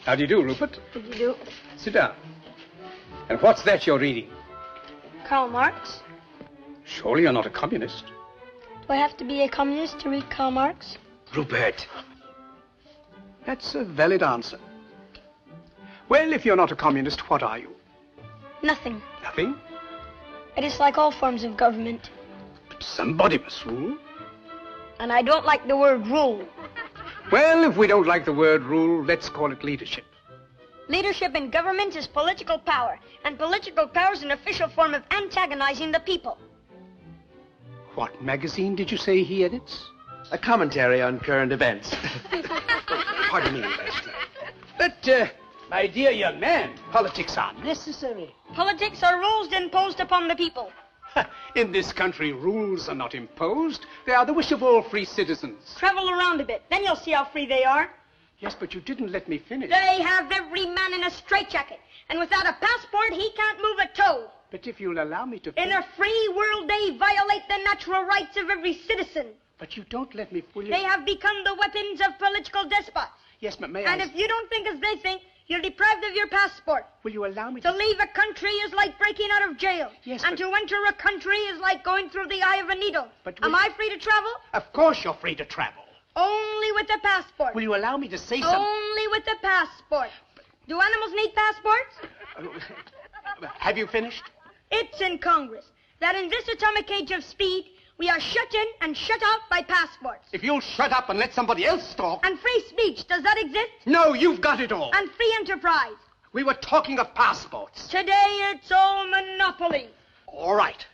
How do you do, Rupert? How do you do? Sit down. And what's that you're reading? Karl Marx. Surely you're not a communist. Do I have to be a communist to read Karl Marx? Rupert. That's a valid answer. Well, if you're not a communist, what are you? Nothing. Nothing? I dislike all forms of government. But somebody must rule. And I don't like the word rule. Well, if we don't like the word rule, let's call it leadership. Leadership in government is political power, and political power is an official form of antagonizing the people. What magazine did you say he edits? A commentary on current events. Pardon me, Master. But, my dear young man, politics are necessary. Politics are rules imposed upon the people. In this country, rules are not imposed. They are the wish of all free citizens. Travel around a bit, then you'll see how free they are. Yes, but you didn't let me finish. They have every man in a straitjacket, and without a passport, he can't move a toe. But if you'll allow me to... In a free world, they violate the natural rights of every citizen. But you don't let me fully... They have become the weapons of political despots. Yes, but may And if you don't think as they think, you're deprived of your passport. Will you allow me to... leave a country is like breaking out of jail. Yes, and but... to enter a country is like going through the eye of a needle. But Am I free to travel? Of course you're free to travel. Only with a passport. Will you allow me to say something? Only with a passport. Do animals need passports? Have you finished? It's in Congress that in this atomic age of speed, we are shut in and shut out by passports. If you'll shut up and let somebody else talk... And free speech, does that exist? No, you've got it all. And free enterprise. We were talking of passports. Today it's all monopoly. All right.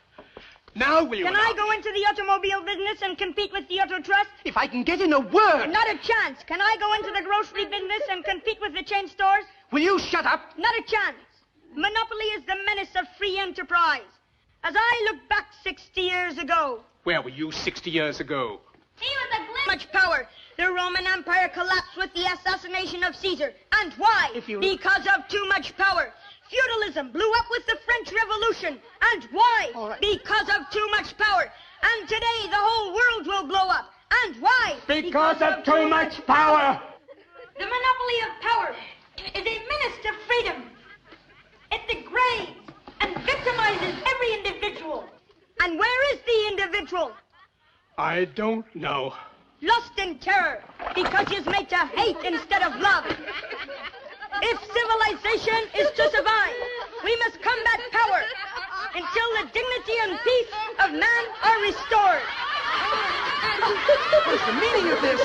Now will you... Can I go into the automobile business and compete with the Auto Trust? If I can get in a word... Not a chance. Can I go into the grocery business and compete with the chain stores? Will you shut up? Not a chance. Monopoly is the menace of free enterprise. As I look back 60 years ago... Where were you 60 years ago? He was a glimpse. Much power. The Roman Empire collapsed with the assassination of Caesar. And why? Because of too much power. Feudalism blew up with the French Revolution. And why? Right. Because of too much power. And today the whole world will blow up. And why? Because of too much power. The monopoly of power is a menace to freedom. It degrades and victimizes every individual. And where is the individual? I don't know. Lost in terror, because he's made to hate instead of love. If civilization is to survive, we must combat power until the dignity and peace of man are restored. What is the meaning of this?